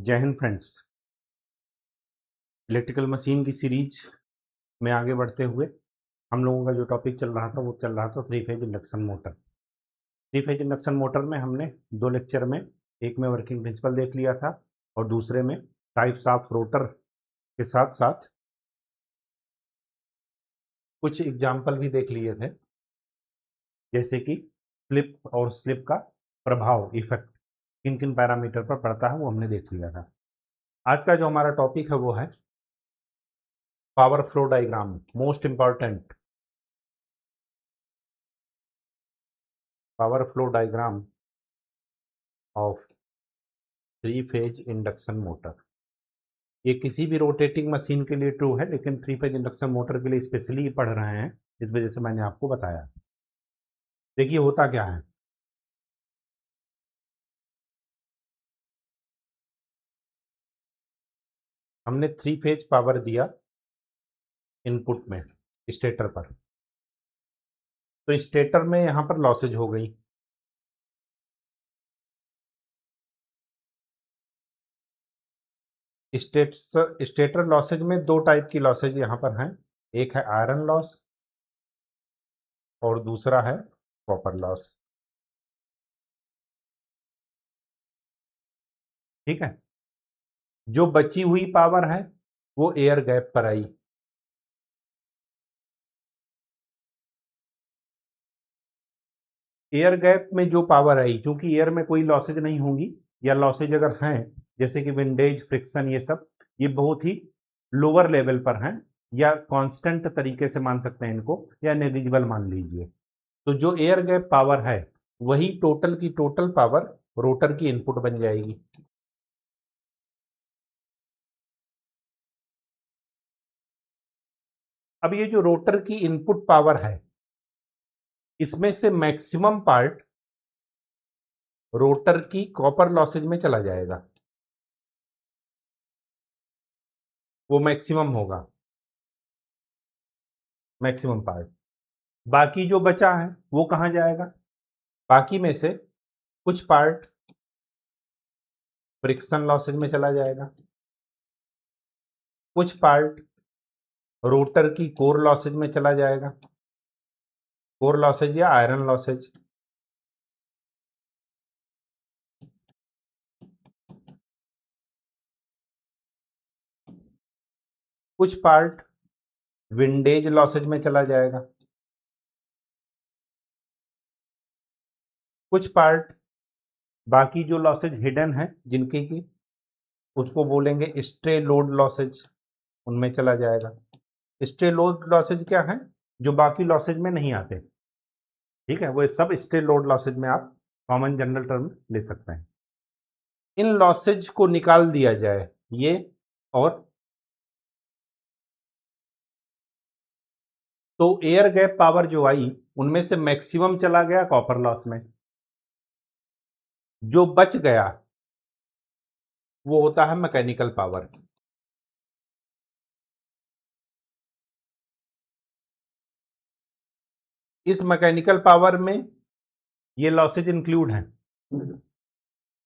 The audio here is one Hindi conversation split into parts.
जय हिंद फ्रेंड्स। इलेक्ट्रिकल मशीन की सीरीज में आगे बढ़ते हुए हम लोगों का जो टॉपिक चल रहा था वो चल रहा था three phase induction motor. Three phase induction motor में हमने दो लेक्चर में, एक में वर्किंग प्रिंसिपल देख लिया था और दूसरे में टाइप्स ऑफ रोटर के साथ साथ कुछ एग्जाम्पल भी देख लिए थे, जैसे कि स्लिप और स्लिप का प्रभाव, इफेक्ट किन किन पैरामीटर पर पड़ता है वो हमने देख लिया था। आज का जो हमारा टॉपिक है वो है power flow diagram, most important power flow diagram of three phase induction motor. ये किसी भी रोटेटिंग मशीन के लिए ट्रू है, लेकिन थ्री फेज इंडक्शन मोटर के लिए स्पेशली पढ़ रहे हैं, इस वजह से मैंने आपको बताया। देखिए होता क्या है, हमने थ्री फेज पावर दिया इनपुट में स्टेटर पर, तो स्टेटर में यहां पर लॉसेज हो गई। स्टेटर लॉसेज में दो टाइप की लॉसेज यहां पर हैं, एक है आयरन लॉस और दूसरा है कॉपर लॉस। ठीक है, जो बची हुई पावर है वो एयर गैप पर आई। एयर गैप में जो पावर आई, चूंकि एयर में कोई लॉसेज नहीं होंगी, या लॉसेज अगर हैं जैसे कि विंडेज, फ्रिक्शन, ये सब ये बहुत ही लोअर लेवल पर हैं, या कांस्टेंट तरीके से मान सकते हैं इनको, या नेग्लिजिबल मान लीजिए। तो जो एयर गैप पावर है वही टोटल की टोटल पावर रोटर की इनपुट बन जाएगी। अब ये जो रोटर की इनपुट पावर है, इसमें से मैक्सिमम पार्ट रोटर की कॉपर लॉसेज में चला जाएगा, वो मैक्सिमम होगा, मैक्सिमम पार्ट। बाकी जो बचा है वो कहां जाएगा? बाकी में से कुछ पार्ट फ्रिक्शन लॉसेज में चला जाएगा, कुछ पार्ट रोटर की कोर लॉसेज में चला जाएगा, कोर लॉसेज या आयरन लॉसेज, कुछ पार्ट विंडेज लॉसेज में चला जाएगा, कुछ पार्ट बाकी जो लॉसेज हिडन है जिनकी की उसको बोलेंगे स्ट्रे लोड लॉसेज, उनमें चला जाएगा। स्ट्रे लोड लॉसेज क्या है? जो बाकी लॉसेज में नहीं आते। ठीक है, वो सब स्ट्रे लोड लॉसेज में आप कॉमन जनरल टर्म ले सकते हैं। इन लॉसेज को निकाल दिया जाए ये, और तो एयर गैप पावर जो आई उनमें से मैक्सिमम चला गया कॉपर लॉस में, जो बच गया वो होता है मैकेनिकल पावर। इस मैकेनिकल पावर में ये लॉसेज इंक्लूड हैं।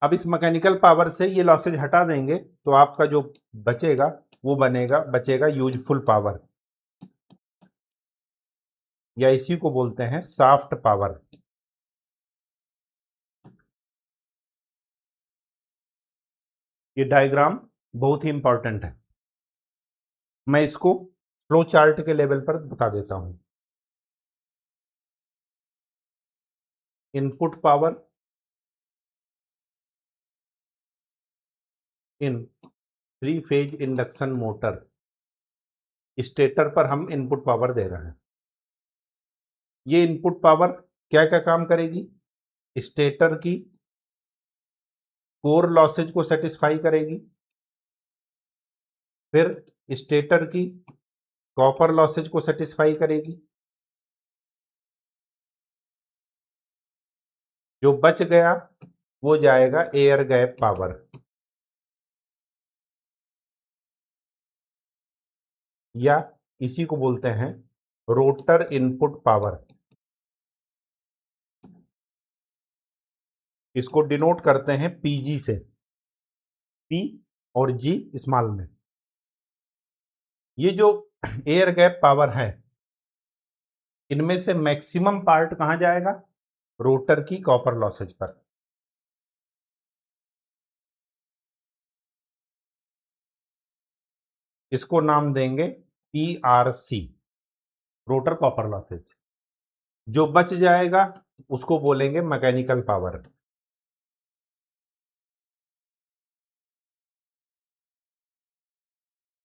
अब इस मैकेनिकल पावर से ये लॉसेज हटा देंगे तो आपका जो बचेगा वो बचेगा यूजफुल पावर, या इसी को बोलते हैं सॉफ्ट पावर। ये डायग्राम बहुत ही इंपॉर्टेंट है, मैं इसको फ्लो चार्ट के लेवल पर बता देता हूं। Input power in three phase induction motor, stator पर हम इनपुट पावर दे रहे हैं। ये इनपुट पावर क्या क्या काम करेगी? स्टेटर की कोर लॉसेज को सेटिस्फाई करेगी, फिर स्टेटर की कॉपर लॉसेज को सेटिस्फाई करेगी, जो बच गया वो जाएगा एयर गैप पावर, या इसी को बोलते हैं रोटर इनपुट पावर। इसको डिनोट करते हैं पीजी से, पी और जी स्मॉल में। ये जो एयर गैप पावर है, इनमें से मैक्सिमम पार्ट कहां जाएगा? रोटर की कॉपर लॉसेज पर। इसको नाम देंगे PRC, रोटर कॉपर लॉसेज। जो बच जाएगा उसको बोलेंगे मैकेनिकल पावर।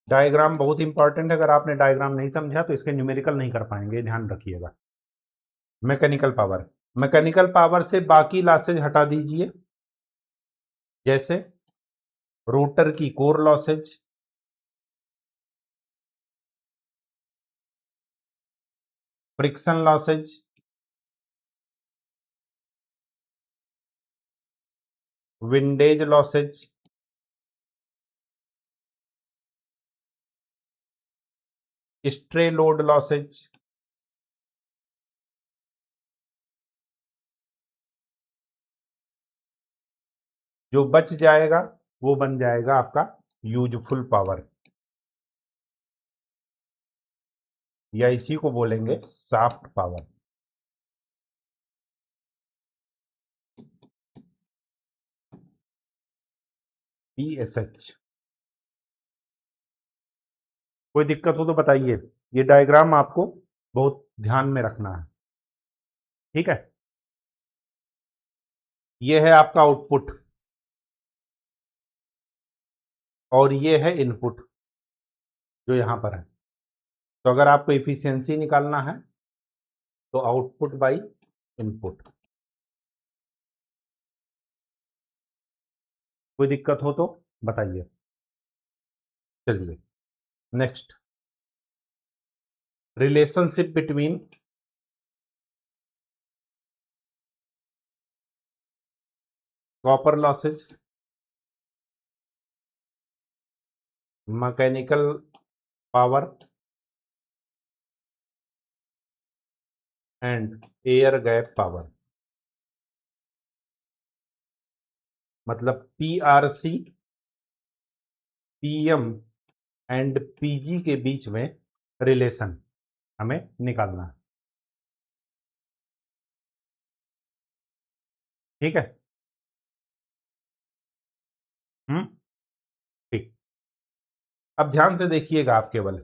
डायग्राम बहुत इंपॉर्टेंट है, अगर आपने डायग्राम नहीं समझा तो इसके न्यूमेरिकल नहीं कर पाएंगे, ध्यान रखिएगा। मैकेनिकल पावर, मैकेनिकल पावर से बाकी लॉसेज हटा दीजिए, जैसे रोटर की core losses, friction losses, windage losses, stray load losses, जो बच जाएगा वो बन जाएगा आपका यूजफुल पावर, या इसी को बोलेंगे शाफ्ट पावर। PSH। कोई दिक्कत हो तो बताइए, ये डायग्राम आपको बहुत ध्यान में रखना है, ठीक है। ये है आपका आउटपुट और ये है इनपुट जो यहां पर है। तो अगर आपको एफिशिएंसी निकालना है तो आउटपुट बाई इनपुट। कोई दिक्कत हो तो बताइए। चलिए next, relationship between copper losses, mechanical power and air gap power. मतलब PRC, PM एंड PG के बीच में रिलेशन हमें निकालना है, ठीक है। ठीक। अब ध्यान से देखिएगा आप केवल,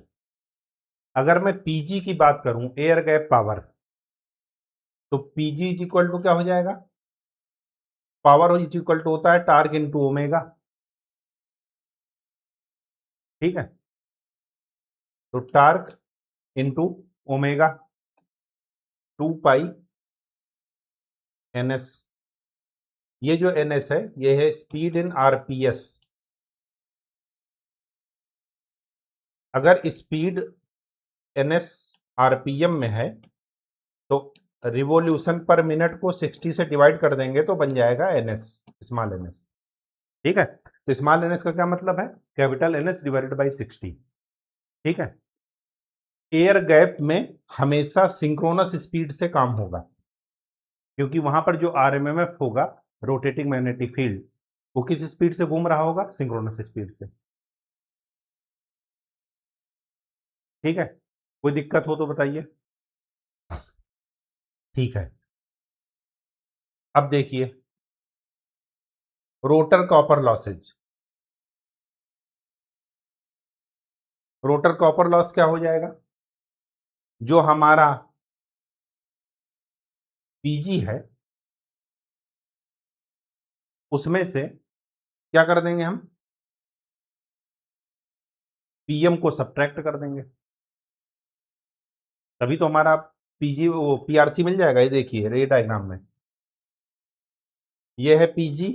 अगर मैं PG की बात करूं, एयर गैप पावर, तो PG इज इक्वल टू क्या हो जाएगा? पावर इज इक्वल टू होता है टार्क इनटू ओमेगा, ठीक है। तो टार्क इनटू ओमेगा 2 पाई NS। ये जो NS है ये है स्पीड इन RPS। अगर स्पीड NS RPM में है तो रिवॉल्यूशन पर मिनट को 60 से डिवाइड कर देंगे तो बन जाएगा NS, स्मॉल NS, ठीक है। तो स्मॉल NS का क्या मतलब है? कैपिटल NS डिवाइडेड बाई 60, ठीक है। एयर गैप में हमेशा सिंक्रोनस स्पीड से काम होगा, क्योंकि वहां पर जो RMMF होगा, रोटेटिंग मैग्नेटिक फील्ड, वो किस स्पीड से घूम रहा होगा? सिंक्रोनस स्पीड से, ठीक है। कोई दिक्कत हो तो बताइए। ठीक है। अब देखिए, rotor copper losses, rotor copper loss क्या हो जाएगा? जो हमारा PG है उसमें से क्या कर देंगे हम? PM को सब्ट्रैक्ट कर देंगे, तभी तो हमारा PG वो PRC मिल जाएगा। ये देखिए ये डायग्राम में, ये है PG,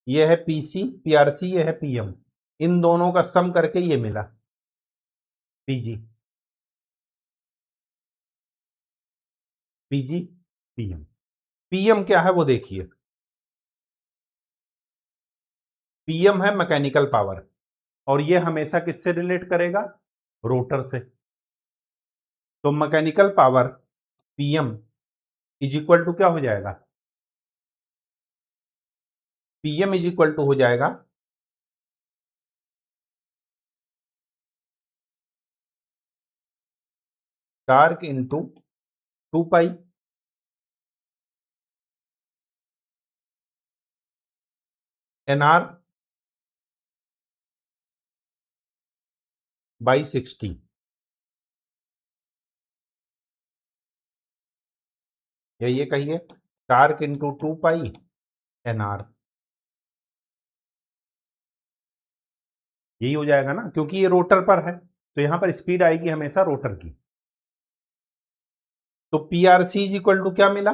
ये है PC, PRC, ये है PM। इन दोनों का सम करके ये मिला PG, PG, PM। PM क्या है वो देखिए, PM है मैकेनिकल पावर, और ये हमेशा किससे रिलेट करेगा? रोटर से। तो mechanical power PM is equal to क्या हो जाएगा? PM इज इक्वल टू हो जाएगा torque into 2 pi NR by 60, या ये कहिए टार्क इंटू 2 पाई NR, यही हो जाएगा ना, क्योंकि ये रोटर पर है तो यहां पर स्पीड आएगी हमेशा रोटर की। तो PRC इज इक्वल टू क्या मिला,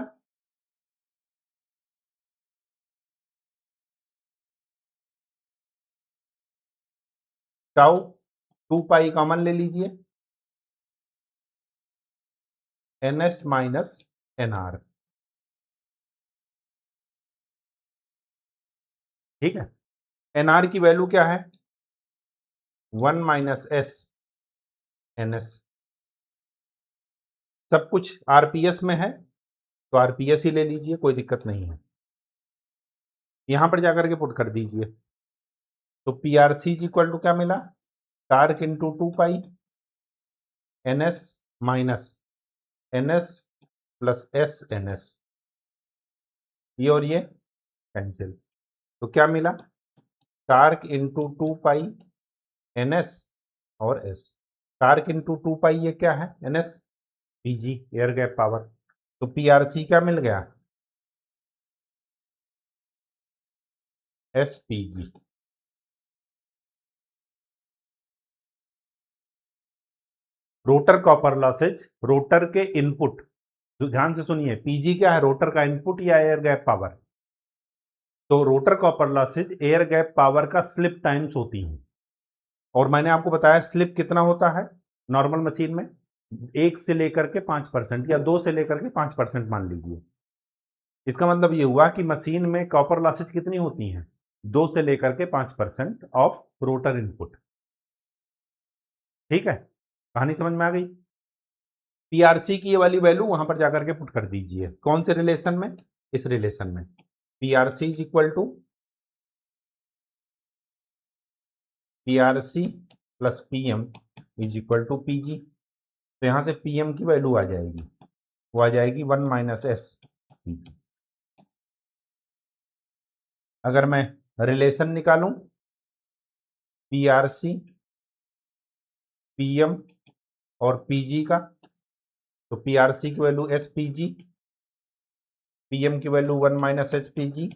टाउ 2 पाई कॉमन ले लीजिए, NS माइनस NR, ठीक है। NR की वैल्यू क्या है, 1 माइनस S NS, सब कुछ RPS में है तो RPS ही ले लीजिए, कोई दिक्कत नहीं है। यहां पर जाकर के पुट कर दीजिए, तो PRC इक्वल टू क्या मिला, टार्क इंटू 2 पाई NS minus NS plus SNS, ये और ये कैंसिल, तो क्या मिला, टार्क इंटू 2 पाई NS और S, टार्क इंटू 2 पाई ये क्या है NS, PG air gap power, तो PRC क्या मिल गया, SPG। Rotor copper losses, rotor के इनपुट, तो ध्यान से सुनिए, PG क्या है, रोटर का इनपुट या एयर गैप पावर, तो rotor copper losses air gap power का स्लिप टाइम्स होती है। और मैंने आपको बताया स्लिप कितना होता है नॉर्मल मशीन में, 1 से लेकर के 5% या 2 से लेकर के 5% मान लीजिए। इसका मतलब ये हुआ कि मशीन में कॉपर लॉसेज कितनी होती हैं, 2 से लेकर के 5% ऑफ रोटर इनपुट, ठीक है। कहानी समझ में आ गई। PRC की ये वाली वैल्यू वहां पर जाकर के पुट कर दीजिए, कौन से रिलेशन में, इस रिलेशन में, PRC is equal to PRC plus PM is equal to PG, तो यहां से PM की वैल्यू आ जाएगी, वो आ जाएगी 1 माइनस S PG। अगर मैं रिलेशन निकालूं PRC PM और PG का, तो PRC की वैल्यू SPG, PM की वैल्यू 1 माइनस SPG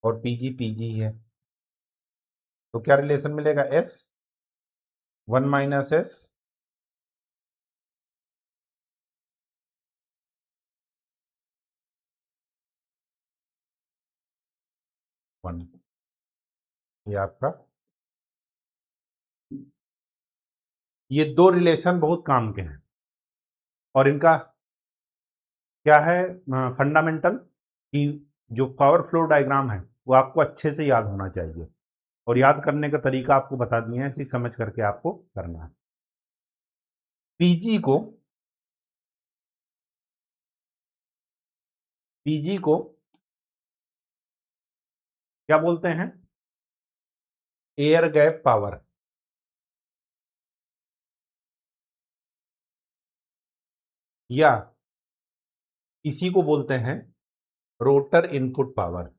और PG PG है, तो क्या रिलेशन मिलेगा, S 1 माइनस S 1, ये आपका, ये दो रिलेशन बहुत काम के हैं और इनका क्या है फंडामेंटल, कि जो पावर फ्लो डायग्राम है वो आपको अच्छे से याद होना चाहिए, और याद करने का तरीका आपको बता दिए हैं, इसी समझ करके आपको करना है। पीजी को क्या बोलते हैं, एयर गैप पावर, या इसी को बोलते हैं रोटर इनपुट पावर।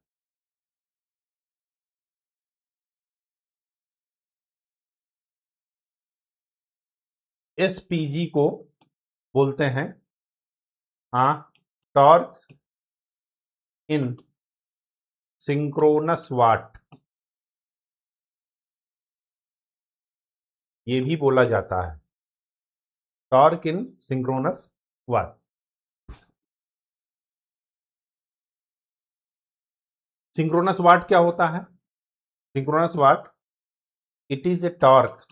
एसपीजी को बोलते हैं टॉर्क इन सिंक्रोनस वाट, ये भी बोला जाता है torque in synchronous watt. Synchronous watt क्या होता है, synchronous watt, it is a torque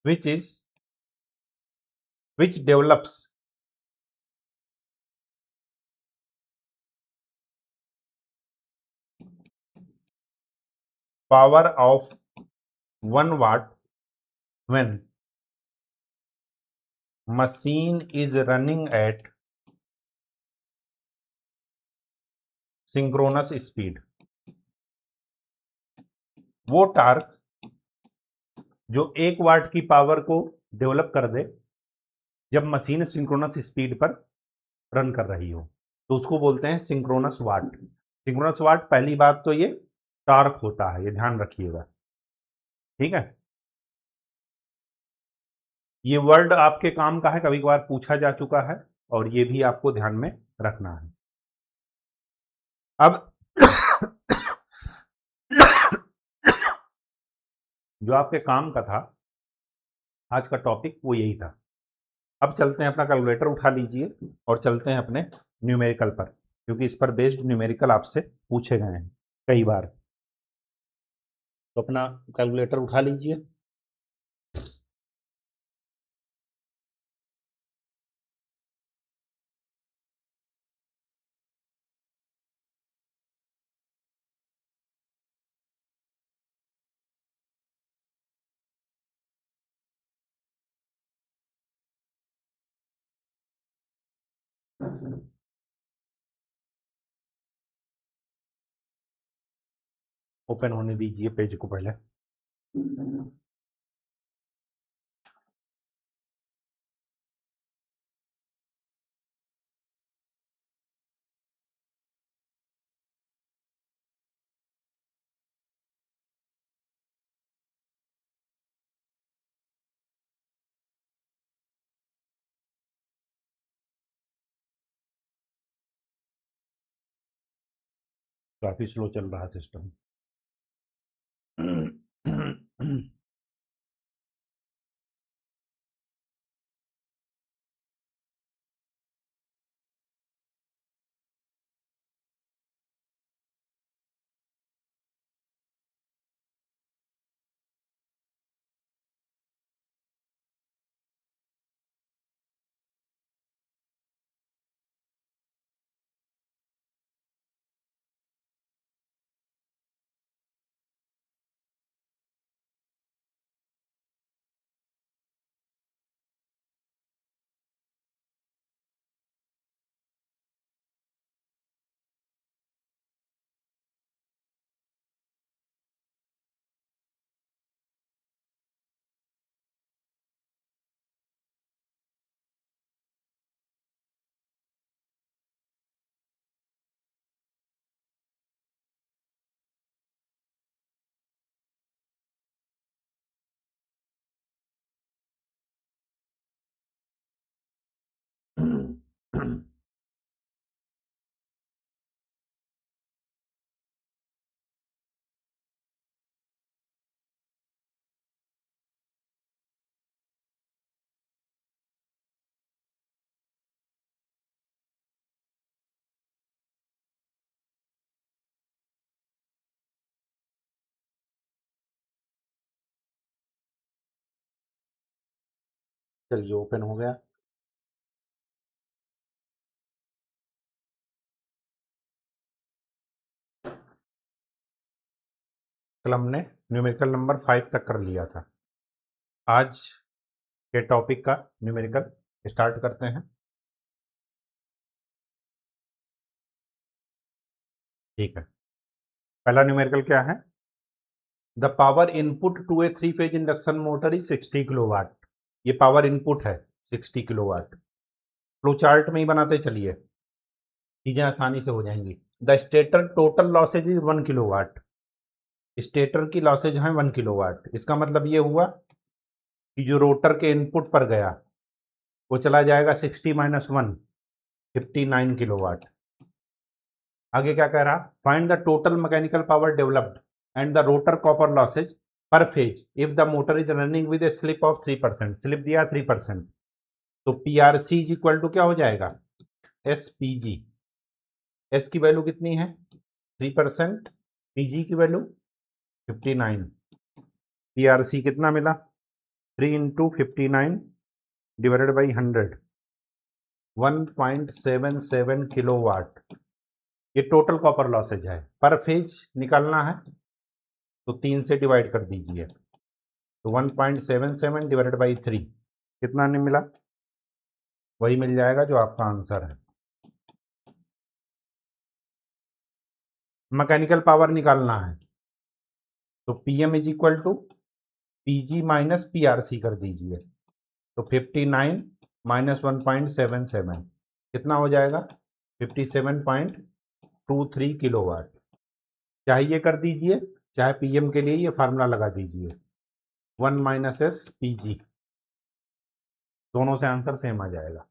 which is which develops power of 1 watt when machine is running at synchronous speed। वो टार्क जो 1 वाट की पावर को डेवलप कर दे जब मशीन सिंक्रोनस स्पीड पर रन कर रही हो, तो उसको बोलते हैं सिंक्रोनस वाट। सिंक्रोनस वाट, पहली बात तो ये टार्क होता है, ये ध्यान रखिएगा, ठीक है। ये वर्ड आपके काम का है, कभी कभार पूछा जा चुका है, और ये भी आपको ध्यान में रखना है। अब जो आपके काम का था, आज का टॉपिक वो यही था। अब चलते हैं, अपना कैलकुलेटर उठा लीजिए और चलते हैं अपने न्यूमेरिकल पर, क्योंकि इस पर बेस्ड न्यूमेरिकल आपसे पूछे गए हैं कई बार। तो अपना कैलकुलेटर उठा लीजिए। ओपन होने दीजिए पेज को पहले। काफी स्लो चल रहा सिस्टम। चलिए, ओपन हो गया। कल हमने न्यूमेरिकल नंबर 5 तक कर लिया था। आज के टॉपिक का न्यूमेरिकल स्टार्ट करते हैं। ठीक है, पहला न्यूमेरिकल क्या है? The power input to a 3 phase induction motor is 60 kilowatt. ये पावर इनपुट है 60 किलोवाट। फ्लो चार्ट में ही बनाते चलिए, चीजें आसानी से हो जाएंगी। The stator total losses is 1 kilowatt. Stator की लॉसेज है 1 किलोवाट। इसका मतलब ये हुआ कि जो रोटर के इनपुट पर गया वो चला जाएगा 60 माइनस 1, 59 किलोवाट। आगे क्या कह रहा? Find the total mechanical power developed and the rotor copper losses per phase if the motor is running with a slip of 3%। Slip दिया 3%, तो P R C is equal to क्या हो जाएगा? S P G. एस की वैल्यू कितनी है? 3%। पी जी की वैल्यू 59। पी आर सी कितना मिला? 3 इंटू 59 डिवाइडेड बाई 100, 1.77 किलोवाट। ये टोटल कॉपर लॉसेज है। पर फेज निकालना है तो 3 से डिवाइड कर दीजिए, तो 1.77 डिवाइडेड बाई 3 कितना नहीं मिला? वही मिल जाएगा जो आपका आंसर है। मैकेनिकल पावर निकालना है तो PM is equal to PG minus PRC कर दीजिए, तो 59 माइनस 1.77 कितना हो जाएगा 57.23 किलोवाट। चाहे ये कर दीजिए, चाहे पीएम के लिए ये फार्मूला लगा दीजिए, 1 माइनस एस पीजी, दोनों से आंसर सेम आ जाएगा।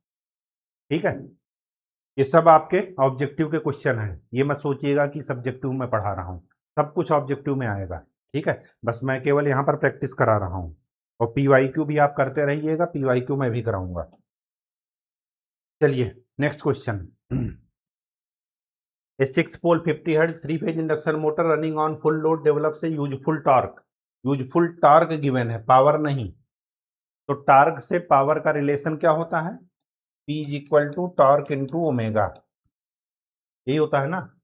ठीक है, ये सब आपके ऑब्जेक्टिव के क्वेश्चन हैं, ये मत सोचिएगा कि सब्जेक्टिव में पढ़ा रहा हूँ, सब कुछ ऑब्जेक्टिव में आएगा। ठीक है, बस मैं केवल यहाँ पर प्रैक्टिस करा रहा हूँ, और पीवाईक्यू भी आप करते रहिएगा, पीवाईक्यू मैं भी कराऊंगा। चलिए next question. A 6 pole 50 Hz 3 phase induction motor running on full load develops A useful torque. Useful torque given है, पावर नहीं, तो टॉर्क से पावर का रिलेशन क्या होता है, P is equal to torque into omega, यही होता है ना।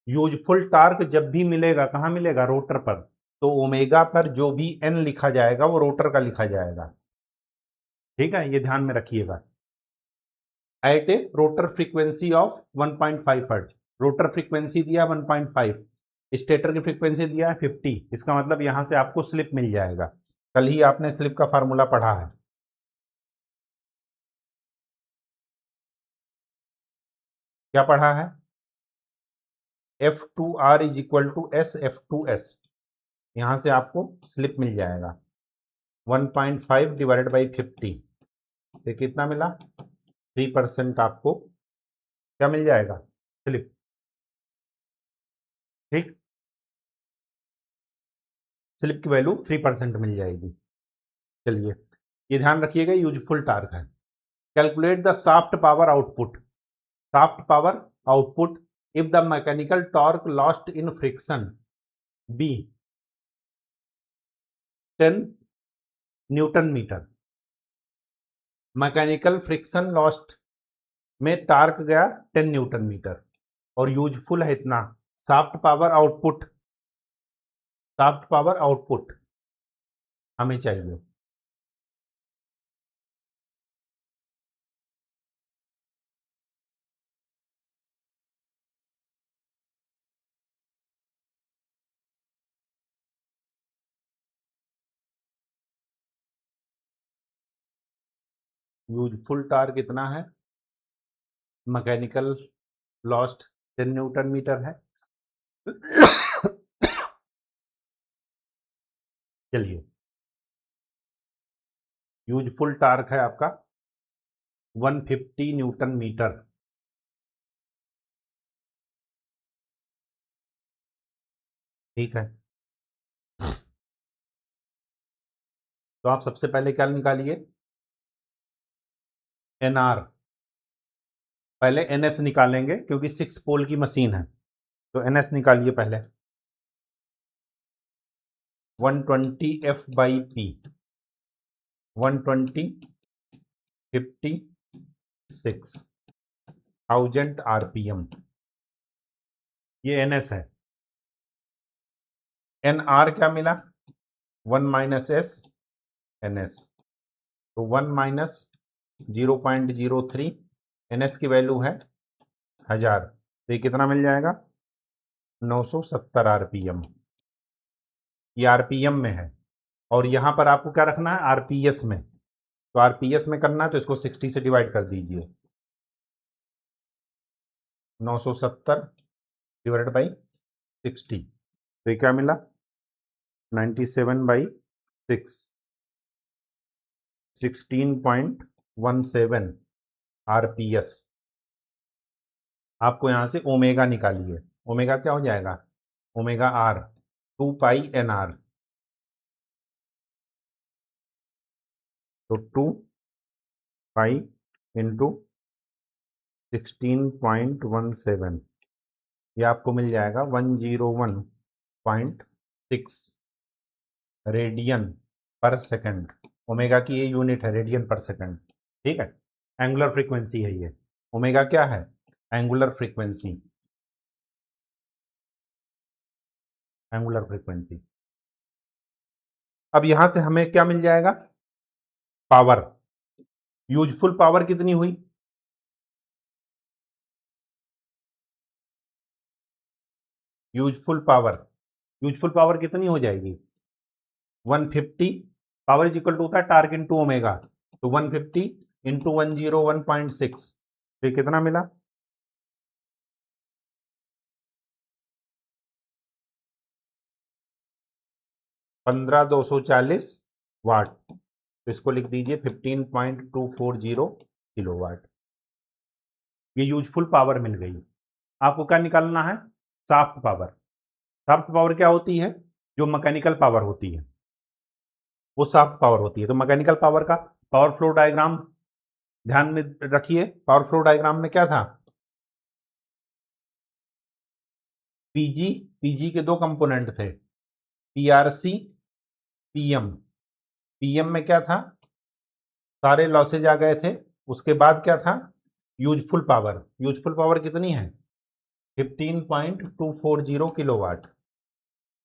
यूजफुल टॉर्क जब भी मिलेगा कहाँ मिलेगा, रोटर पर, तो ओमेगा पर जो भी n लिखा जाएगा वो रोटर का लिखा जाएगा। ठीक है, ये ध्यान में रखिएगा। At a rotor frequency of 1.5 hertz, rotor frequency दिया 1.5, स्टेटर की फ्रीक्वेंसी दिया है 50, इसका मतलब यहां से आपको स्लिप मिल जाएगा। कल ही आपने स्लिप का फार्मूला पढ़ा है। क्या पढ़ा है, F2R is equal to S F2S, यहां से आपको स्लिप मिल जाएगा 1.5 डिवाइडेड बाई 50, तो कितना मिला 3% आपको क्या मिल जाएगा, स्लिप। ठीक, स्लिप की वैल्यू 3% मिल जाएगी। चलिए ये ध्यान रखिएगा, यूजफुल टार्क है। Calculate the shaft power output, shaft power output if the mechanical torque lost in friction be 10 newton metre, mechanical friction lost में टार्क गया 10 न्यूटन मीटर और यूजफुल है इतना। Shaft power output, shaft power output हमें चाहिए। यूजफुल टार्क कितना है, मैकेनिकल लॉस्ट 10 न्यूटन मीटर है। चलिए यूजफुल टार्क है आपका 150 न्यूटन मीटर। ठीक है, तो आप सबसे पहले क्या निकालिए, एनआर, पहले एनएस निकालेंगे क्योंकि 6 पोल की मशीन है, तो एनएस निकालिए पहले। 120 एफ बाई पी, 120 56,000 आरपीएम, ये एनएस है। एनआर क्या मिला, 1 माइनस एस एनएस, तो 1 माइनस 0.03, एनएस की वैल्यू है 1000, तो ये कितना मिल जाएगा 970 आरपीएम, ये आरपीएम में है। और यहां पर आपको क्या रखना है, आरपीएस में, तो आरपीएस में करना है तो इसको 60 से डिवाइड कर दीजिए, 970 डिवाइडेड बाई 60, तो ये क्या मिला 97/6, 16.17 आरपीएस। आपको यहां से ओमेगा निकालिए, ओमेगा क्या हो जाएगा, ओमेगा आर 2πNR, तो 2π इंटू 16.17, ये आपको मिल जाएगा 101.6 रेडियन पर सेकंड। ओमेगा की ये यूनिट है रेडियन पर सेकंड। ठीक है, एंगुलर फ्रीक्वेंसी है ये, ओमेगा क्या है, एंगुलर फ्रीक्वेंसी, एंगुलर फ्रीक्वेंसी। अब यहां से हमें क्या मिल जाएगा, पावर, यूजफुल पावर कितनी हुई, यूजफुल पावर, यूजफुल पावर कितनी हो जाएगी 150, पावर इज इक्वल टू होता है टार्क इंटू ओमेगा, तो 150 इंटू 101.6, तो कितना मिला 15,240 वाट, तो इसको लिख दीजिए 15.240 किलोवाट। ये यूजफुल पावर मिल गई। आपको क्या निकालना है शाफ्ट पावर। शाफ्ट पावर क्या होती है जो मैकेनिकल पावर होती है वो शाफ्ट पावर होती है। तो मैकेनिकल पावर का पावर फ्लो डायग्राम ध्यान में रखिए। पावर फ्लो डायग्राम में क्या था पीजी, पीजी के दो कंपोनेंट थे पीआरसी पीएम। पीएम में क्या था सारे लॉसेज आ गए थे, उसके बाद क्या था यूजफुल पावर। यूजफुल पावर कितनी है 15.240 किलोवाट।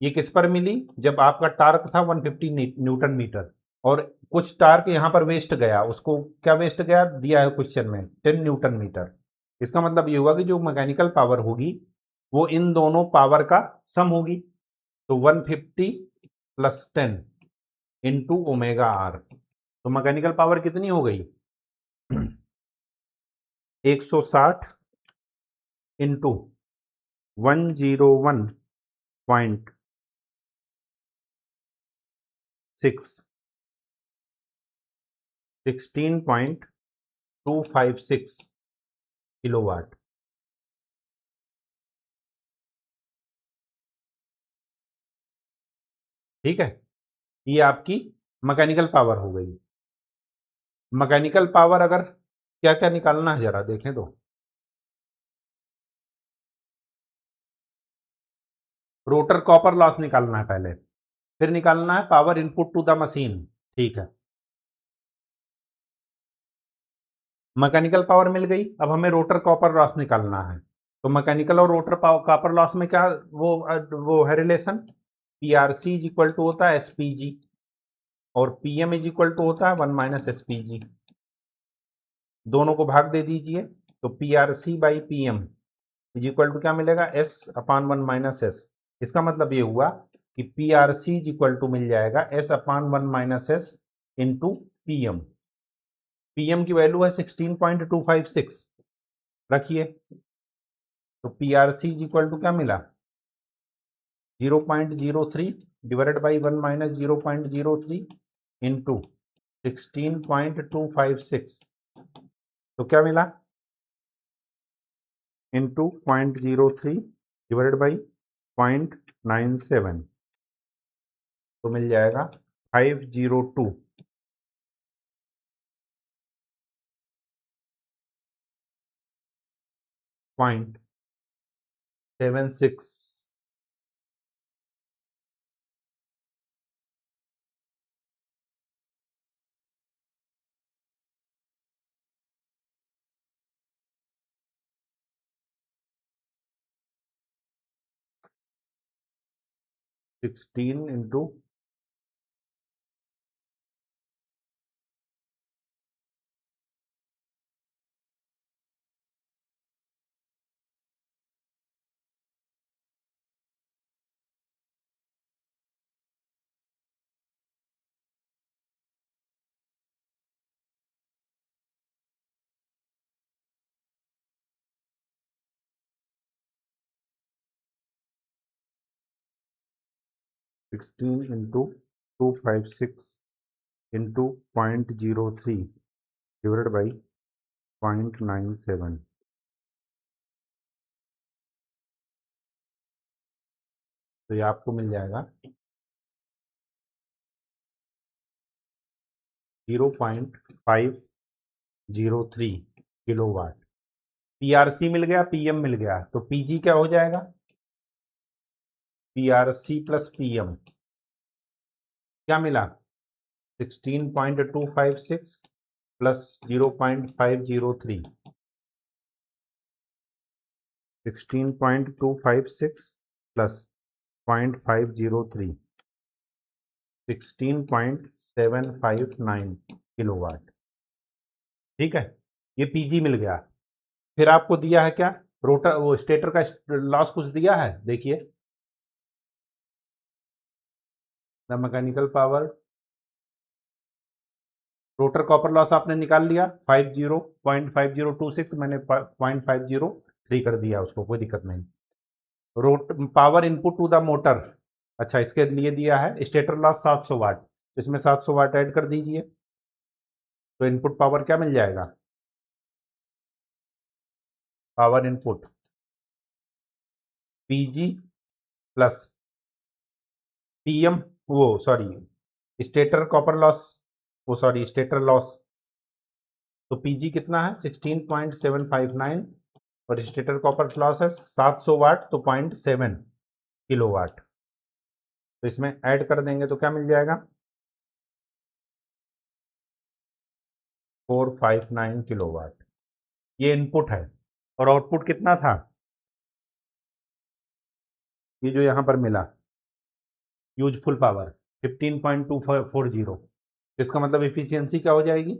ये किस पर मिली जब आपका टार्क था 150 न्यूटन मीटर और कुछ टार्क यहां पर वेस्ट गया। उसको क्या वेस्ट गया दिया है क्वेश्चन में 10 न्यूटन मीटर। इसका मतलब ये हुआ कि जो मैकेनिकल पावर होगी वो इन दोनों पावर का सम होगी। तो 150 प्लस 10 इंटू ओमेगा आर, तो मैकेनिकल पावर कितनी हो गई 160 इंटू 101.6 16.256 किलोवाट। ठीक है, ये आपकी मैकेनिकल पावर हो गई। मैकेनिकल पावर अगर क्या क्या निकालना है जरा देखें तो रोटर कॉपर लॉस निकालना है पहले, फिर निकालना है power input to the machine. ठीक है, मैकेनिकल पावर मिल गई, अब हमें रोटर कॉपर लॉस निकालना है। तो मैकेनिकल और रोटर कॉपर लॉस में क्या वो है relation PRC is equal to होता है एसपीजी और पीएम इज इक्वल टू होता है 1 माइनस एसपीजी। दोनों को भाग दे दीजिए तो PRC by PM is equal to क्या मिलेगा एस अपान 1 माइनस एस। इसका मतलब ये हुआ कि पीआरसी इज इक्वल टू मिल जाएगा S upon 1 minus S into PM. PM की वैल्यू है 16.256 रखिए, तो पीआरसी इज इक्वल टू क्या मिला 0.03 डिवाइडेड बाई 1 माइनस 0.03 इंटू 16.256, तो क्या मिला इंटू 0.03 डिवाइडेड बाई 0.97, तो मिल जाएगा 502.76। 16 into 16 into 256 into 0.03 divided by 0.97, तो ये आपको मिल जाएगा 0.503 किलोवाट। पीआरसी मिल गया पीएम मिल गया, तो पीजी क्या हो जाएगा पीआरसी प्लस पीएम क्या मिला 16.256 प्लस 0.503 16.256 प्लस 0.503 16.759 किलोवाट। ठीक है, ये पीजी मिल गया। फिर आपको दिया है क्या रोटर वो स्टेटर का लॉस कुछ दिया है देखिए the mechanical power, rotor copper loss आपने निकाल लिया 50.5026, मैंने 0.503 कर दिया उसको, कोई दिक्कत नहीं। Rotor power input to the motor, अच्छा इसके लिए दिया है स्टेटर लॉस 700 वाट, इसमें 700 वाट ऐड कर दीजिए, तो इनपुट पावर क्या मिल जाएगा, power input PG plus PM, वो सॉरी स्टेटर कॉपर लॉस, वो सॉरी स्टेटर लॉस, तो पीजी कितना है 16.759 और स्टेटर कॉपर लॉस है 700 वाट, तो 0.7 किलो वाट, तो इसमें ऐड कर देंगे तो क्या मिल जाएगा 459 किलो वाट, ये इनपुट है। और आउटपुट कितना था, ये जो यहां पर मिला यूजफुल पावर 15.240, इसका मतलब एफिशिएंसी क्या हो जाएगी,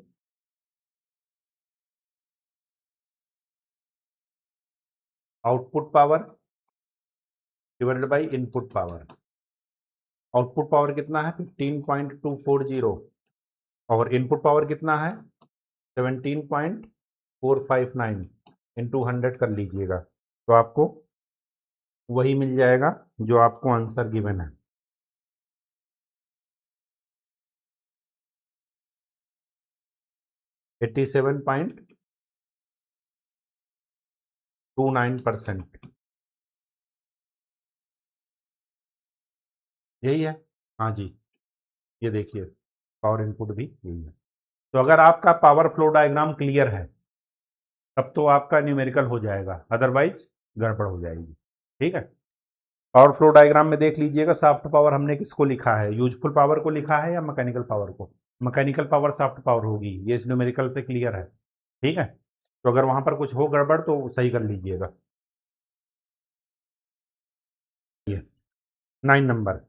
output power divided by input power. Output power कितना है 15.240 और इनपुट पावर कितना है 17.459 इंटू 100 कर लीजिएगा, तो आपको वही मिल जाएगा जो आपको आंसर गिवन है। एट्टी 7.29%, यही है, हाँ जी, ये देखिए पावर इनपुट भी यही है। तो अगर आपका पावर फ्लो डायग्राम क्लियर है तब तो आपका न्यूमेरिकल हो जाएगा, अदरवाइज गड़बड़ हो जाएगी, ठीक है। पावर फ्लो डायग्राम में देख लीजिएगा सॉफ्ट पावर हमने किसको लिखा है, यूजफुल पावर को लिखा है या मैकेनिकल पावर को, मैकेनिकल पावर सॉफ्ट पावर होगी, ये इस न्यूमेरिकल से क्लियर है, ठीक है। तो अगर वहां पर कुछ हो गड़बड़ तो सही कर लीजिएगा। 9 number,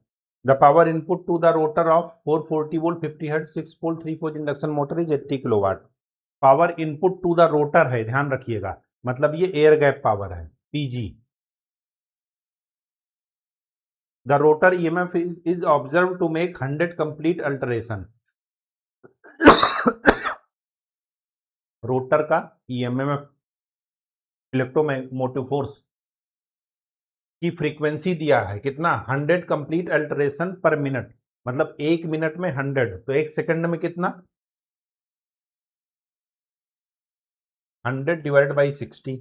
the power input to the rotor of 440 volt 50 hertz 6 pole 3 phase induction motor is 80 kilowatt. Power input to the rotor है, ध्यान रखिएगा, मतलब ये एयर गैप पावर है PG. The rotor EMF is observe to make 100 complete alteration. Rotor का ईएमएफ इलेक्ट्रोमोटिव फोर्स की फ्रीक्वेंसी दिया है कितना 100 कंप्लीट अल्टरेशन पर मिनट, मतलब 1 मिनट में 100, तो 1 सेकंड में कितना 100 डिवाइड बाई 60,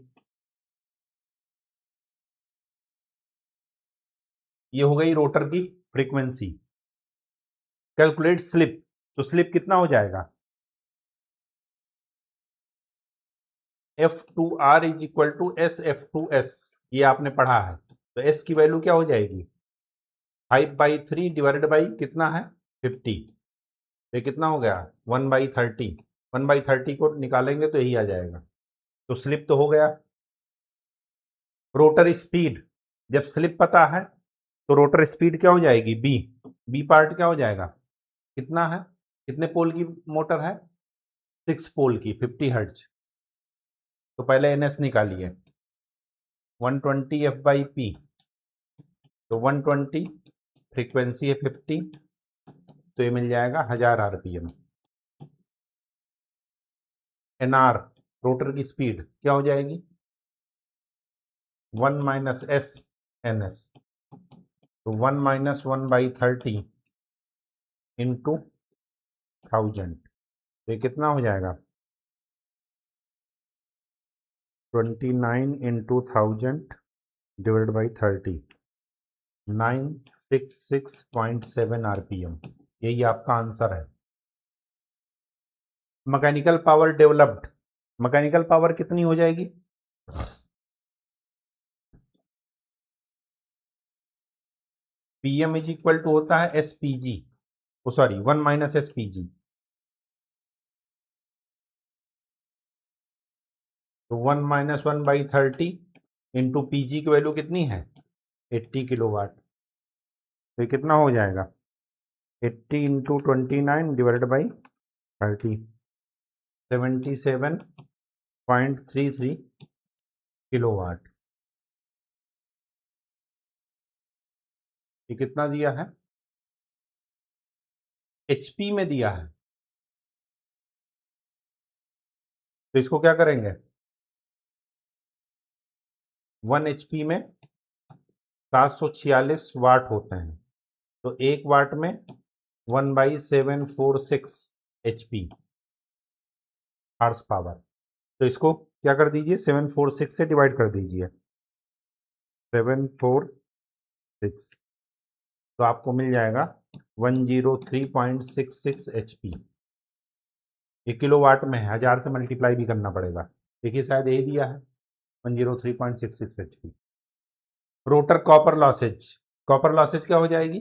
ये हो गई रोटर की फ्रीक्वेंसी। कैलकुलेट स्लिप, तो स्लिप कितना हो जाएगा F2R is equal to SF2S, ये आपने पढ़ा है, तो S की वैल्यू क्या हो जाएगी 5/3 डिवाइडेड बाई कितना है 50, ये कितना हो गया 1/30, 1/30 को निकालेंगे तो यही आ जाएगा, तो स्लिप तो हो गया। रोटर स्पीड, जब स्लिप पता है तो रोटर स्पीड क्या हो जाएगी बी पार्ट क्या हो जाएगा, कितना है, कितने पोल की मोटर है 6 पोल की 50 हर्ट्ज, तो पहले NS निकालिए 120 F/P, तो 120 फ्रीक्वेंसी है 50, तो ये मिल जाएगा 1000 RPM। NR रोटर की स्पीड क्या हो जाएगी 1 माइनस एस NS, तो 1 माइनस 1/30 इंटू 1000, तो ये कितना हो जाएगा 29 इंटू 1000 डिवाइड बाई 30, 966.7 RPM, यही आपका आंसर है। Mechanical power developed, mechanical power कितनी हो जाएगी PM इज इक्वल टू होता है SPG, ओ सॉरी 1 माइनस SPG, तो 1 माइनस 1/30 इंटू PG की वैल्यू कितनी है 80 किलो वाट, तो ये कितना हो जाएगा 80 into 29 divided by 30, 77.33 kilo watt, ये कितना दिया है एचपी में दिया है, तो इसको क्या करेंगे, 1 एचपी में 746 वाट होते हैं, तो 1 वाट में 1/746 एचपी हार्स पावर। तो इसको क्या कर दीजिए, 746 से डिवाइड कर दीजिए, 746, तो आपको मिल जाएगा 103.66 एचपी। ये किलो वाट में है, 1000 से मल्टीप्लाई भी करना पड़ेगा। देखिए शायद यही दिया है 103.66 HP. Rotor copper losses, copper losses क्या हो जाएगी,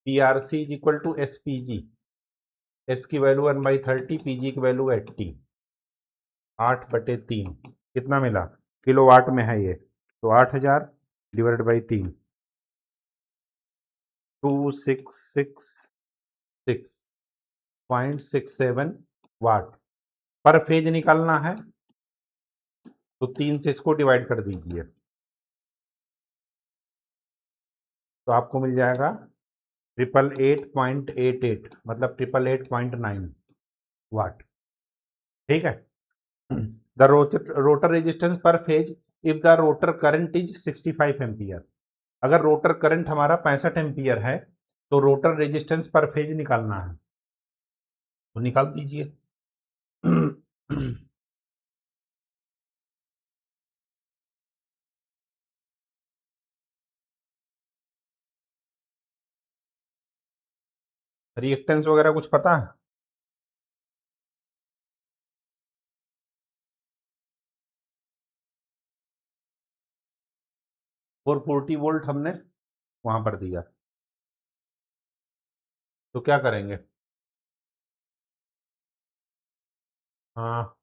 PRC is equal to SPG, S की वैल्यू 1/30, PG की वैल्यू 80, 8/3 कितना मिला, किलो वाट में है ये, तो 8000 डिवाइड बाई 3, 2666.67 वाट पर फेज निकालना है, तो 3 से इसको डिवाइड कर दीजिए, तो आपको मिल जाएगा 888.88, मतलब 888.9 वाट। ठीक है। The rotor resistance per phase if the rotor current is 65 ampere, अगर रोटर करंट हमारा 65 एम्पियर है तो रोटर रेजिस्टेंस पर फेज निकालना है, तो निकाल दीजिए। रिएक्टेंस वगैरह कुछ पता है, 440 वोल्ट हमने वहां पर दिया, तो क्या करेंगे, हाँ,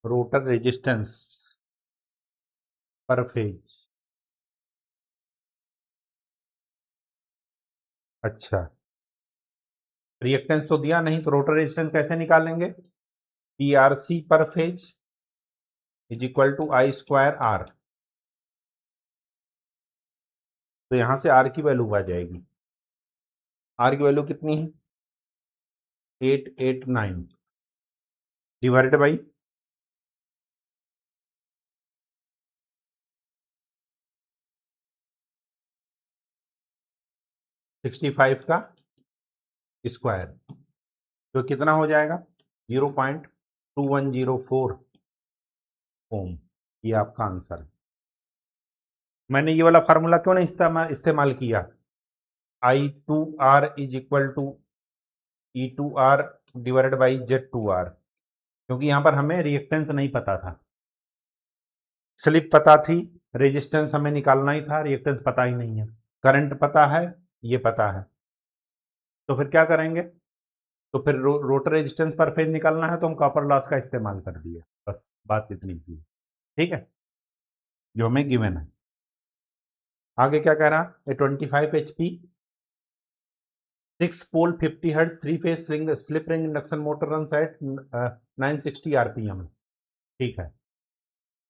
रोटर रेजिस्टेंस पर फेज, अच्छा, रिएक्टेंस तो दिया नहीं, तो रोटर रेजिस्टेंस कैसे निकालेंगे, PRC पर phase is equal to I²R, तो यहां से R की वैल्यू आ जाएगी, R की वैल्यू कितनी है, 889 डिवाइडेड बाई 65 का स्क्वायर, तो कितना हो जाएगा 0.2104 ओम, ये आपका आंसर है। मैंने ये वाला फार्मूला क्यों नहीं इस्तेमाल किया, I2R is equal to E2R divided by Z2R, क्योंकि यहां पर हमें रिएक्टेंस नहीं पता था, स्लिप पता थी, रेजिस्टेंस हमें निकालना ही था, रिएक्टेंस पता ही नहीं है, करंट पता है, ये पता है, तो फिर क्या करेंगे, तो फिर रोटर रेजिस्टेंस पर फेज निकालना है, तो हम कॉपर लॉस का इस्तेमाल कर दिए, बस बात इतनी थी। ठीक है, जो हमें गिवन है। आगे क्या कह रहा है, 25 HP 6 pole 50 hertz 3 phase slip ring induction motor run at 960 RPM, ठीक है,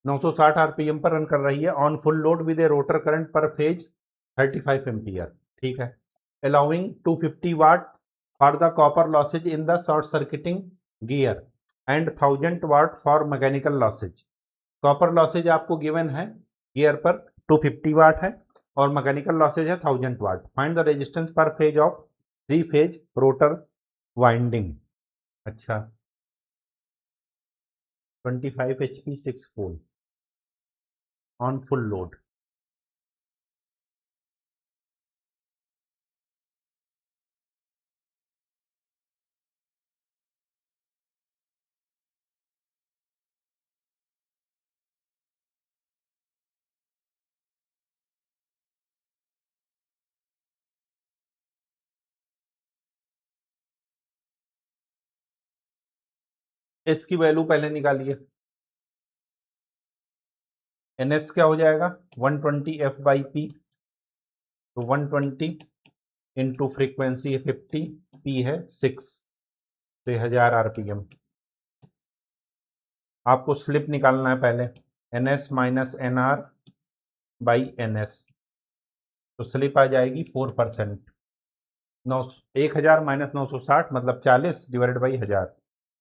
960 RPM पर रन कर रही है on full load with a rotor current per phase 35 ampere, ठीक है, allowing 250 watt for the copper losses in the short circuiting gear and 1000 watt for mechanical losses. Copper losses आपको गिवन है गियर पर 250 वाट है और मैकेनिकल लॉसेज है 1000 watt. Find the resistance per phase of 3 phase rotor winding. अच्छा, 25 HP 6 pole on full load, S की वैल्यू पहले निकालिए, एन एस क्या हो जाएगा 120 F/P, तो 120 इंटू फ्रीक्वेंसी है 50, P है 6 से 1000 RPM। आपको स्लिप निकालना है पहले, NS minus NR by NS, तो स्लिप आ जाएगी 4%। 1000 माइनस 960 मतलब 40 डिवाइडेड बाई 1000,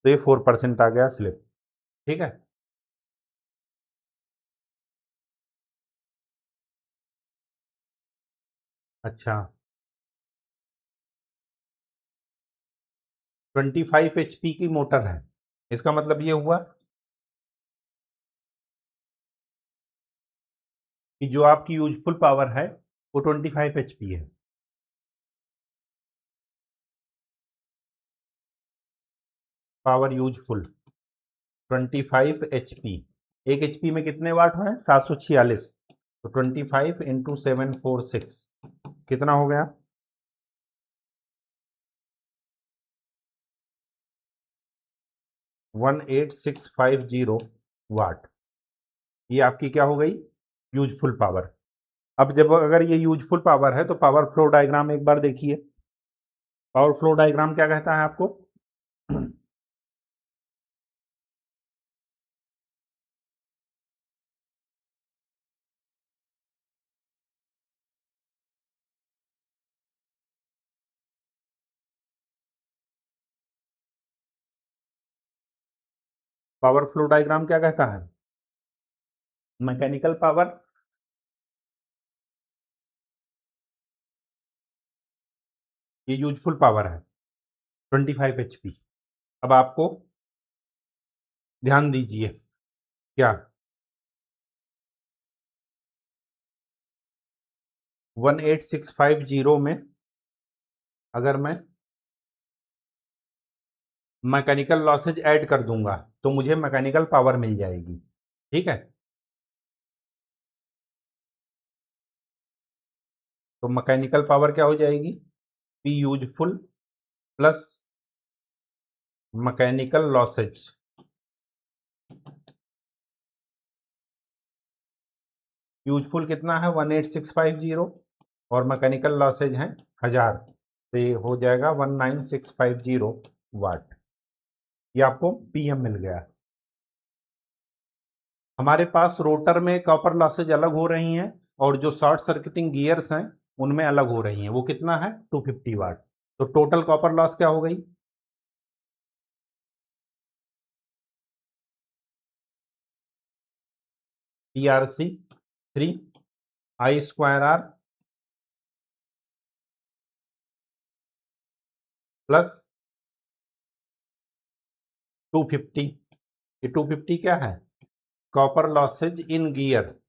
तो ये 4% आ गया स्लिप। ठीक है। अच्छा, 25 HP की मोटर है, इसका मतलब ये हुआ कि जो आपकी यूजफुल पावर है वो 25 HP है। Power useful 25 HP। एक HP में कितने वाट हैं? 746। तो 25 इंटू 746 कितना हो गया? 18650 वाट। ये आपकी क्या हो गई? Useful power. अब जब अगर ये यूजफुल पावर है तो पावर फ्लो डायग्राम एक बार देखिए। पावर फ्लो डायग्राम क्या कहता है आपको? पावर फ्लो डायग्राम क्या कहता है? मैकेनिकल पावर ये यूजफुल पावर है 25 HP। अब आपको ध्यान दीजिए, क्या 18650 में अगर मैं मैकेनिकल लॉसेज ऐड कर दूंगा तो मुझे मैकेनिकल पावर मिल जाएगी। ठीक है। तो मैकेनिकल पावर क्या हो जाएगी? P useful plus mechanical losses. Useful कितना है? 18650 और मैकेनिकल लॉसेज हैं 1000, तो ये हो जाएगा 19650 वाट। ये आपको पीएम मिल गया। हमारे पास रोटर में कॉपर लॉसेज अलग हो रही हैं और जो शॉर्ट सर्किटिंग गियर्स हैं उनमें अलग हो रही हैं। वो कितना है? 250 वाट। तो टोटल कॉपर लॉस क्या हो गई? PRC 3 I²R plus 250। ये 250 क्या है? कॉपर लॉसेज इन गियर।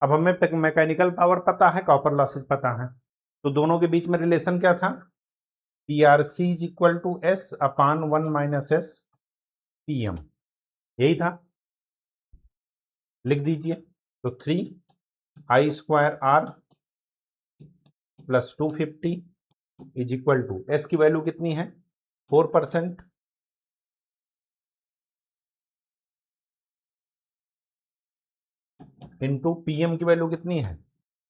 अब हमें मैकेनिकल पावर पता है, कॉपर लॉसेज पता है, तो दोनों के बीच में रिलेशन क्या था? PRC is equal to S upon 1 minus S PM, यही था। लिख दीजिए। तो 3I² R plus 250 is equal to S की वैल्यू कितनी है? 4%। इंटू PM की वैल्यू कितनी है?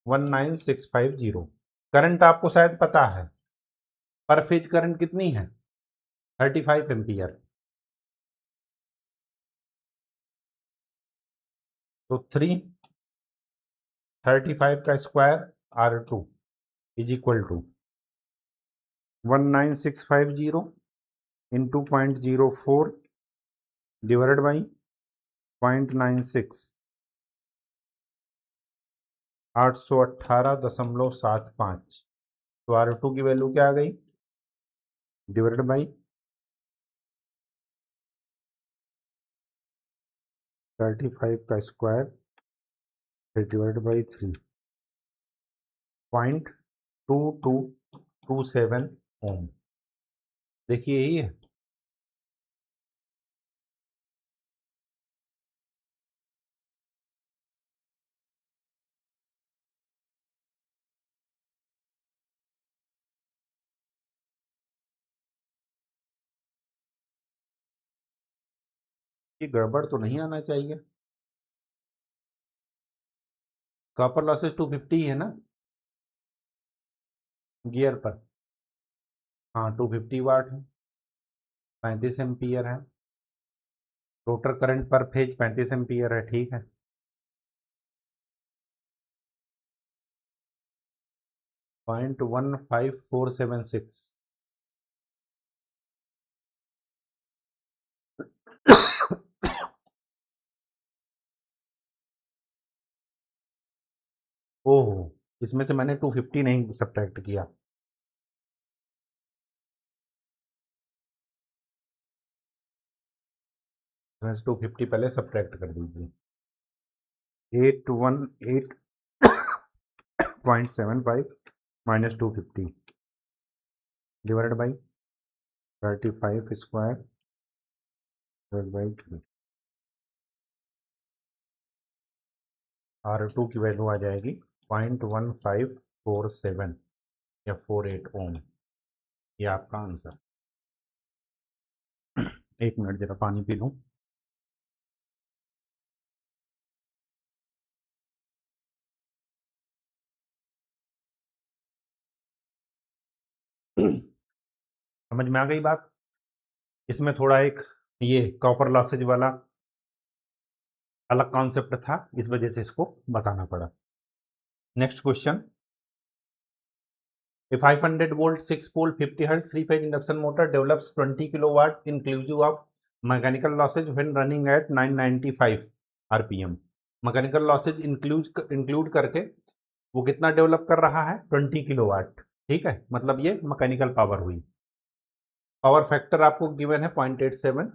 19650। करंट आपको शायद पता है, पर फेज करंट कितनी है? 35 एम्पियर। तो 335 का square R2 is equal to 19650 into 0.04 divided by 0.96, 818.75। तो R2 की वैल्यू क्या आ गई? डिवाइडेड बाई 35 का स्क्वायर फिर डिवाइडेड बाई 3.2227 ओम। देखिए यही है। ये गड़बड़ तो नहीं आना चाहिए। कॉपर लॉसेज 250 है ना गियर पर? हाँ 250 वाट है, 35 एम्पियर है। Rotor current per phase 35 ampere है। ठीक है। 0.15476। ओह, इसमें से मैंने 250 नहीं सब्ट्रैक्ट किया। 250 पहले सब्ट्रैक्ट कर दीजिए। 818.75 minus 250 divided by 35 square divide by 3। R2 की वैल्यू आ जाएगी 0.1547 या 48 ओम। ये आपका आंसर। एक मिनट जरा पानी पी लूं। समझ में आ गई बात। इसमें थोड़ा एक ये कॉपर लॉसेज वाला अलग कॉन्सेप्ट था, इस वजह से इसको बताना पड़ा। Next question, A 500 volt 6 pole 50 hertz 3 phase induction motor develops 20 kilowatt inclusive of mechanical losses when running at 995 rpm। Mechanical losses include करके वो कितना डेवलप कर रहा है? 20 किलोवाट। ठीक है, मतलब ये मैकेनिकल पावर हुई। पावर फैक्टर आपको गिवन है 0.87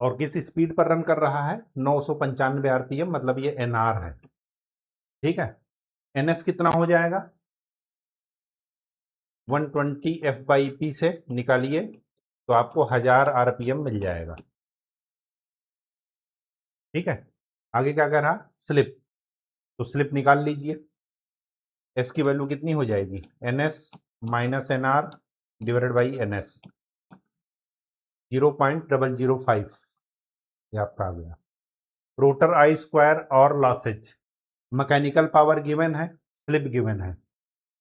और किस स्पीड पर रन कर रहा है? 995 आरपीएम, मतलब ये एनआर है। ठीक है, एनएस कितना हो जाएगा? 120 F/P से निकालिए तो आपको 1000 आरपीएम मिल जाएगा। ठीक है, आगे क्या कर रहा? स्लिप, तो स्लिप निकाल लीजिए। एस की वैल्यू कितनी हो जाएगी? NS minus NR divided by NS, 0.005 ये आपका आ गया। Rotor I square R losses, mechanical power given है, स्लिप गिवन है,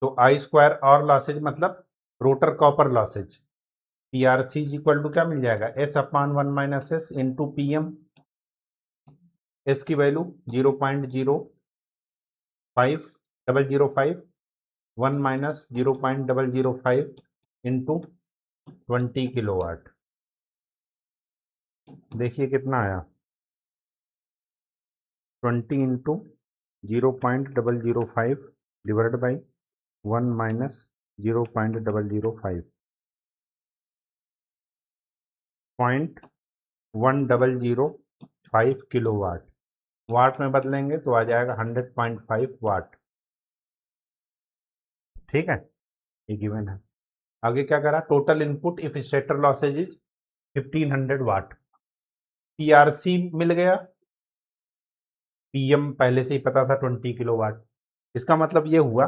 तो आई स्क्वायर और लॉसेज मतलब rotor copper losses, P R C equal to क्या मिल जाएगा? S upon 1 minus S into P M. S की वैल्यू 0.05005 1 माइनस 0.005 इंटू 20 किलोवाट। देखिए कितना आया? 20 into 0.005 divide by 1 minus 0.005, 0.1005 kilowatt. वाट में बदलेंगे तो आ जाएगा 100.5 वाट। ठीक है, ये गिवन है। आगे क्या करा? Total input if stator losses is 1500 watt. PRC मिल गया, पीएम पहले से ही पता था 20 किलोवाट। इसका मतलब ये हुआ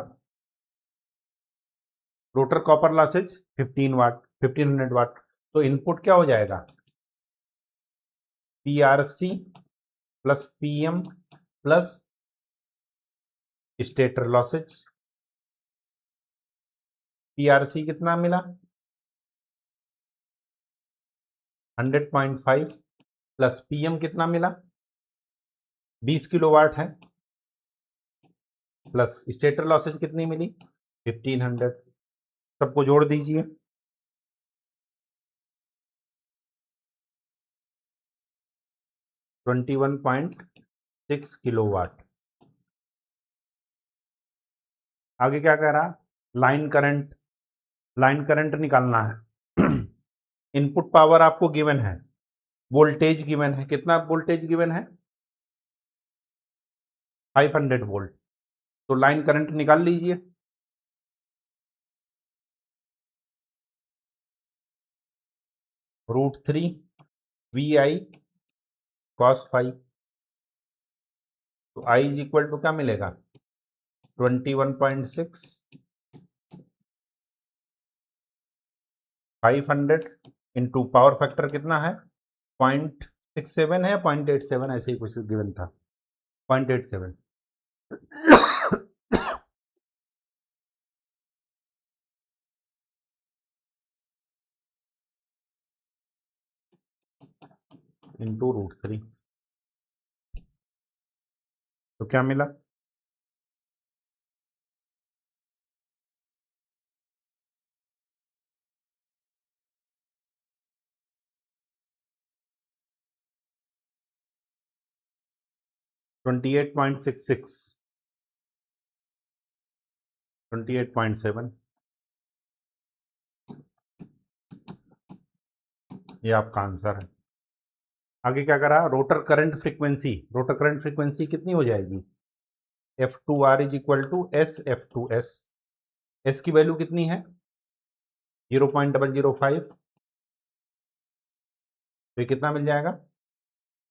रोटर कॉपर लॉसेज 15 वाट, 1500 वाट, तो इनपुट क्या हो जाएगा? PRC plus PM plus stator losses. PRC कितना मिला? 100.5 प्लस पीएम कितना मिला? 20 किलोवाट है, प्लस स्टेटर लॉसेज कितनी मिली? 1500। सबको जोड़ दीजिए, 21.6 किलोवाट। आगे क्या कह रहा? लाइन करंट, लाइन करंट निकालना है। इनपुट पावर आपको गिवन है, वोल्टेज गिवन है, कितना वोल्टेज गिवन है? 500 वोल्ट, तो लाइन करंट निकाल लीजिए। √3 VI cos phi, तो I इज इक्वल टू क्या मिलेगा? 21.6 500 इंटू पावर फैक्टर कितना है? 0.67 है या 0.87, ऐसे ही कुछ गिवन था, 0.87। इंटू √3, तो क्या मिला? 28.66, 28.7, ये आपका आंसर है। आगे क्या करा, rotor current frequency, rotor current frequency कितनी हो जाएगी, F2R is equal to S F2S। S की वैल्यू कितनी है 0.005, तो ये कितना मिल जाएगा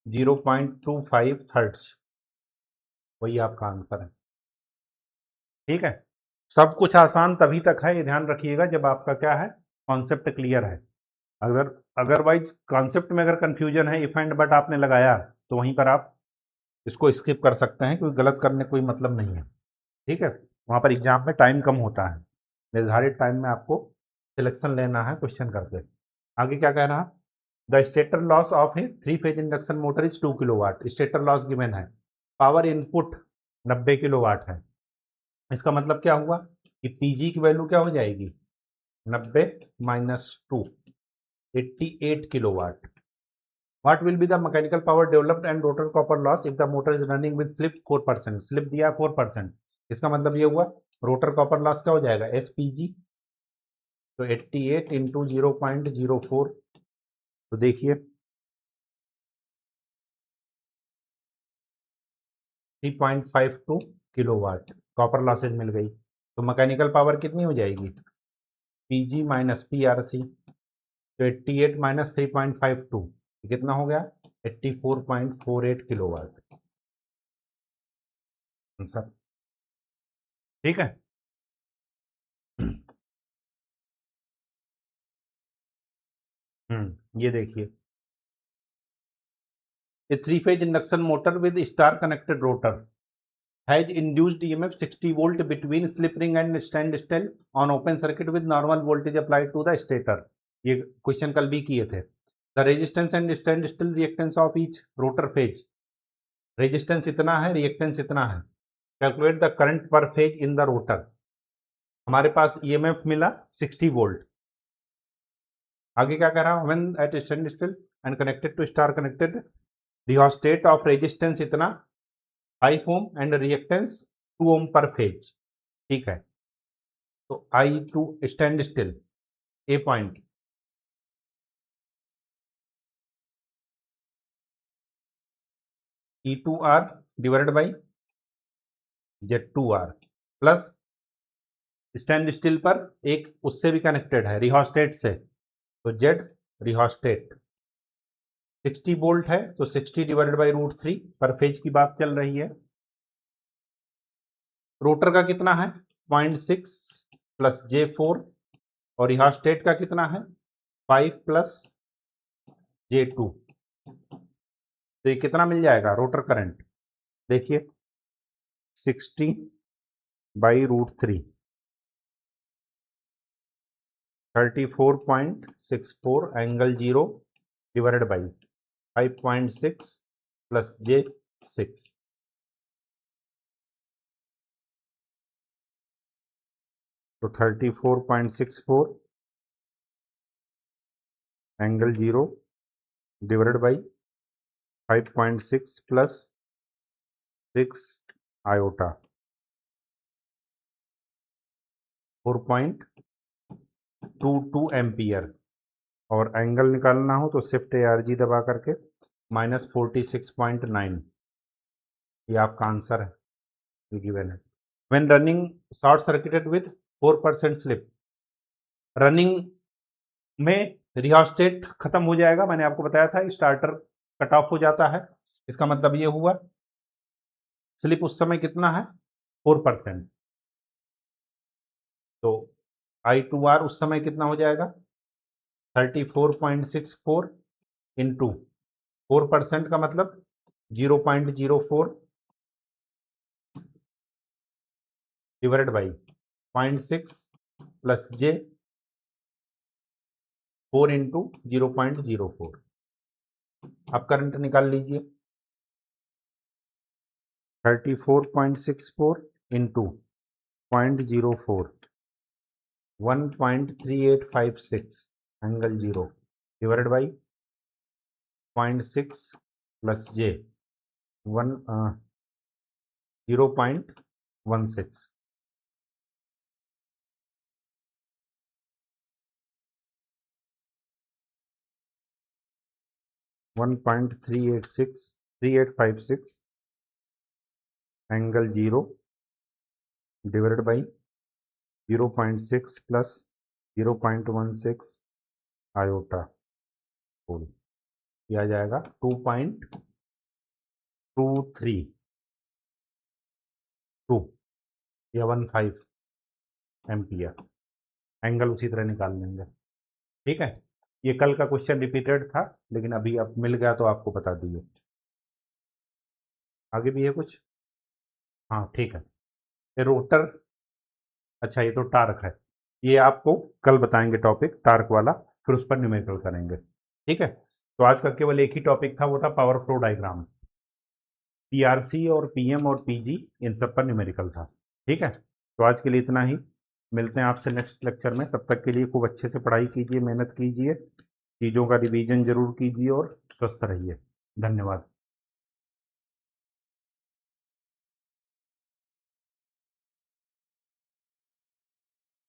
0.25 हर्ट्ज, वही आपका आंसर है। ठीक है, सब कुछ आसान तभी तक है, ये ध्यान रखिएगा, जब आपका क्या है, कॉन्सेप्ट क्लियर है। अगर अदरवाइज कॉन्सेप्ट में अगर कंफ्यूजन है, इफ एंड बट आपने लगाया, तो वहीं पर आप इसको स्किप कर सकते हैं, क्योंकि गलत करने कोई मतलब नहीं है। ठीक है, वहाँ पर एग्जाम में टाइम कम होता है, निर्धारित टाइम में आपको सिलेक्शन लेना है क्वेश्चन करके। आगे क्या कह रहा, the stator loss of A 3 phase induction motor is 2 kilowatt. Stator loss given है, पावर इनपुट 90 किलोवाट है। इसका मतलब क्या हुआ कि पीजी की वैल्यू क्या हो जाएगी 90 minus 2, 88 kilowatt. What will be the mechanical power developed and rotor copper loss if the motor is running with slip 4%? Slip दिया 4%, इसका मतलब ये हुआ रोटर कॉपर लॉस क्या हो जाएगा SPG, तो 88 इंटू 0.04, तो देखिए 3.52 किलोवाट कॉपर लॉसेज मिल गई। तो मैकेनिकल पावर कितनी हो जाएगी PG माइनस PRC, तो 88 माइनस 3.52 कितना हो गया 84.48 किलोवाट आंसर। ठीक है, ये देखिए, A three-phase induction motor with star-connected rotor has induced EMF 60 volt between slip ring and standstill on open circuit with normal voltage applied to the stator। ये क्वेश्चन कल भी किए थे। The resistance and standstill reactance of each rotor phase, resistance इतना है, रिएक्टेंस इतना है। Calculate the current per phase in the rotor, हमारे पास ईएमएफ मिला 60 वोल्ट। आगे क्या कह रहा हूं, when at standstill and connected to star connected rheostat of resistance इतना 5 ओम एंड रिएक्टेंस 2 ओम पर फेज। ठीक है, तो I two stand still a point, E2R divided by Z2R plus stand still पर एक उससे भी कनेक्टेड है रिहोस्टेट से, तो Z रिहोस्टेट 60 वोल्ट है, तो 60 डिवाइडेड बाई √3 पर फेज की बात चल रही है। रोटर का कितना है 0.6 प्लस J4 और रिहोस्टेट का कितना है 5 प्लस J2, तो ये कितना मिल जाएगा रोटर करंट, देखिए 60 by √3 34.64 angle 0 divided by 5.6 plus J6, तो 34.64 angle 0 divided by 5.6 plus 6 iota 4.22 ampere, और एंगल निकालना हो तो शिफ्ट ARG दबा करके -46.9, ये आपका आंसर है गिवन है। When running short circuited with 4% slip, running में रिहोस्टेट खत्म हो जाएगा, मैंने आपको बताया था स्टार्टर कट ऑफ हो जाता है, इसका मतलब ये हुआ स्लिप उस समय कितना है 4%, तो I2R उस समय कितना हो जाएगा 34.64 इंटू 4% का मतलब 0.04 divided by 0.6 plus J4 into 0.04। अब करंट निकाल लीजिए 34.64 into 0.04 1.3856 angle 0 divided by 0.6 plus J 1 0.16। One point 3856 angle 0 divided by 0.6 plus 0.16 iota whole, किया जाएगा 2.232 या 15 एम्पियर। एंगल उसी तरह निकाल लेंगे। ठीक है, ये कल का क्वेश्चन रिपीटेड था, लेकिन अभी अब मिल गया तो आपको बता दिए। आगे भी है कुछ? हाँ ठीक है, ये रोटर, अच्छा ये तो टार्क है, ये आपको कल बताएंगे टॉपिक टार्क वाला, फिर उस पर न्यूमेरिकल करेंगे। ठीक है, तो आज का केवल एक ही टॉपिक था, वो था पावर फ्लो डायग्राम। पीआरसी और पीएम और पीजी इन सब पर न्यूमेरिकल था। ठीक है, तो आज के लिए इतना ही, मिलते हैं आपसे नेक्स्ट लेक्चर में। तब तक के लिए खूब अच्छे से पढ़ाई कीजिए, मेहनत कीजिए, चीज़ों का रिवीजन जरूर कीजिए और स्वस्थ रहिए। धन्यवाद।